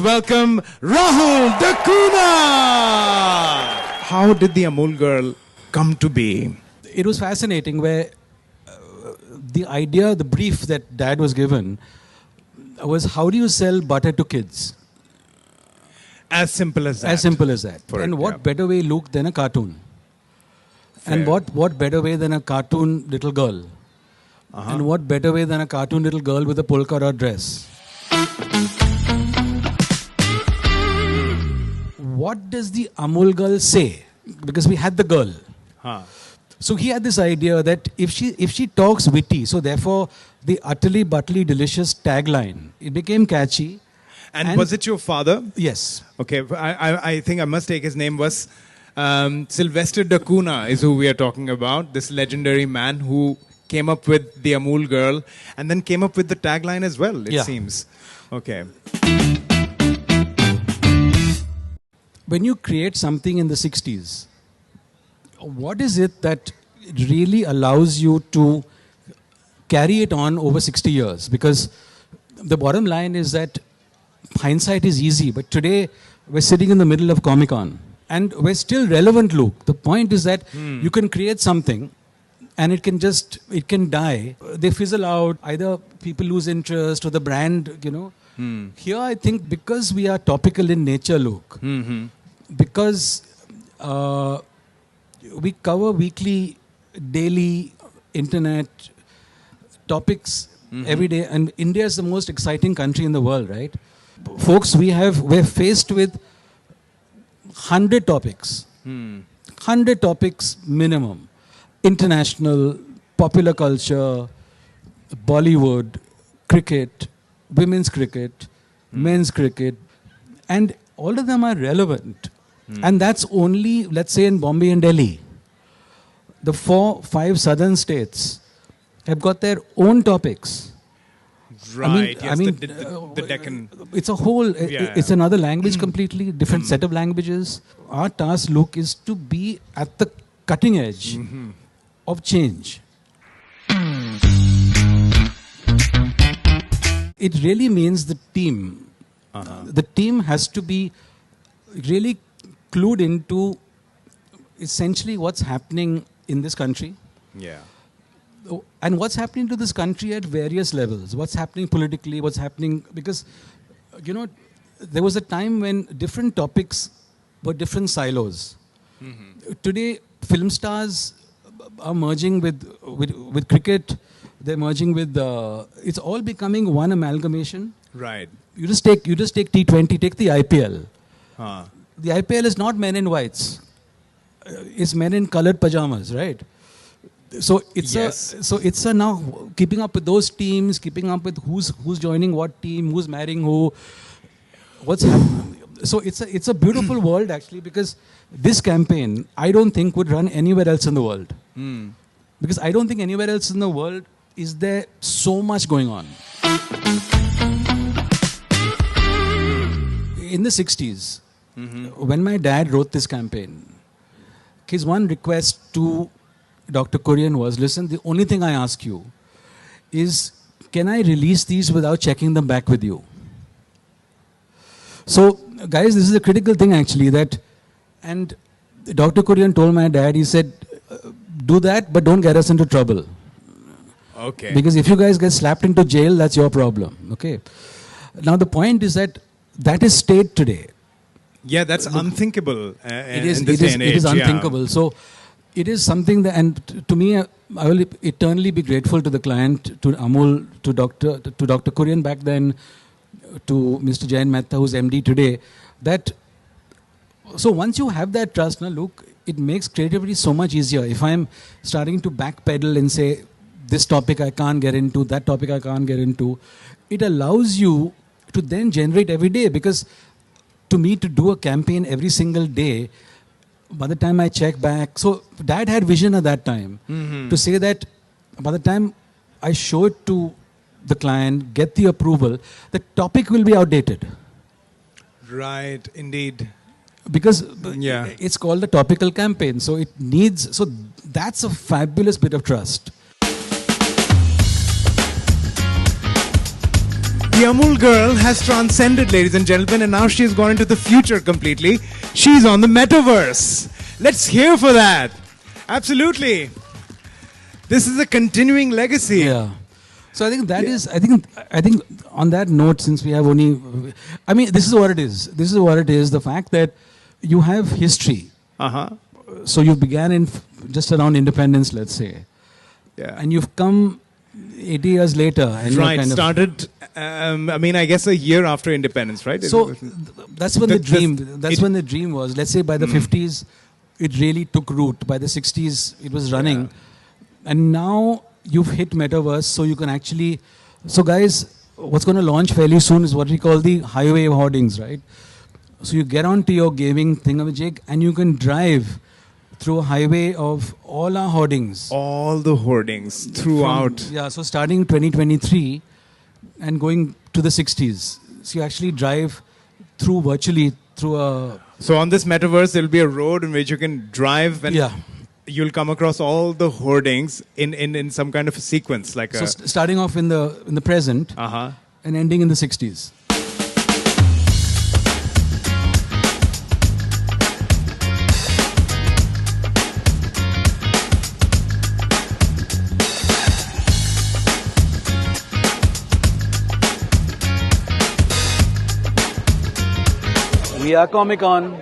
welcome Rahul daCunha. How did the Amul girl come to be? It was fascinating where the idea, the brief that Dad was given was, how do you sell butter to kids? As simple as that. As simple as that. For and it, what yeah. better way, Luke, than a cartoon? Fair. And what better way than a cartoon little girl? And what better way than a cartoon little girl with a polka dot dress? What does the Amul girl say? Because we had the girl. So he had this idea that if she talks witty, so therefore the utterly butterly delicious tagline, it became catchy. And was it your father? Yes. Okay, I think I must take his name was Sylvester daCunha is who we are talking about. This legendary man who came up with the Amul girl and then came up with the tagline as well, it seems. Okay. When you create something in the 60s, what is it that really allows you to carry it on over 60 years? Because the bottom line is that hindsight is easy, but today we're sitting in the middle of Comic-Con and we're still relevant, Luke. The point is that you can create something and it can die. They fizzle out, either people lose interest or the brand, Here I think because we are topical in nature, Luke, because we cover weekly, daily, internet topics every day, and India is the most exciting country in the world, right? Folks, we're faced with 100 topics, 100 topics minimum. International, popular culture, Bollywood, cricket, women's cricket, men's cricket, and all of them are relevant. And that's only, let's say, in Bombay and Delhi. The 4-5 southern states have got their own topics. Right, the Deccan. It's a whole, it's another language completely, different set of languages. Our task, Luke, is to be at the cutting edge of change. It really means the team. The team has to be really clued into essentially what's happening in this country. Yeah. And what's happening to this country at various levels. What's happening politically, what's happening... Because, there was a time when different topics were different silos. Today, film stars are merging with cricket. They're merging with... it's all becoming one amalgamation. Right. You just take T20, take the IPL. The IPL is not men in whites. It's men in colored pajamas, right? So it's now keeping up with those teams, keeping up with who's joining what team, who's marrying who, what's happening. So it's a beautiful world actually, because this campaign I don't think would run anywhere else in the world. Because I don't think anywhere else in the world is there so much going on. In the 60s, when my dad wrote this campaign, his one request to Dr. Kurian was, listen, the only thing I ask you is, can I release these without checking them back with you? So, guys, this is a critical thing actually, and Dr. Kurian told my dad, he said, do that, but don't get us into trouble. Okay. Because if you guys get slapped into jail, that's your problem. Okay. Now, the point is that is state today. Yeah, that's unthinkable in this day and age. It is unthinkable. Yeah. So, it is something that, and to me, I will eternally be grateful to the client, to Amul, to Dr. Kurian back then, to Mr. Jain Mehta, who's MD today, so once you have that trust, now look, it makes creativity so much easier. If I'm starting to backpedal and say, this topic I can't get into, that topic I can't get into, it allows you to then generate every day, because to me, to do a campaign every single day, by the time I check back, so Dad had vision at that time to say that by the time I show it to the client, get the approval, the topic will be outdated. Right, indeed. Because it's called a topical campaign, so that's a fabulous bit of trust. The Amul girl has transcended, ladies and gentlemen, and now she's gone into the future completely. She's on the metaverse. Let's hear for that. Absolutely. This is a continuing legacy. Yeah. So I think that is. I think on that note, since we have only, I mean, this is what it is. This is what it is. The fact that you have history. So you began in just around independence, let's say. Yeah. And you've come 80 years later. And Right. kind Started. I mean, I guess a year after independence, right? So that's when the dream. That's when the dream was. Let's say by the 50s, it really took root. By the 60s, it was running, and now you've hit metaverse, so you can actually. So guys, what's going to launch fairly soon is what we call the highway hoardings, right? So you get onto your gaming thingamajig, and you can drive through a highway of all our hoardings. All the hoardings throughout. So starting 2023 and going to the 60s. So you actually drive through virtually through a... So on this metaverse, there'll be a road in which you can drive and you'll come across all the hoardings in some kind of a sequence. Like starting off in the present and ending in the 60s. We are Comic Con.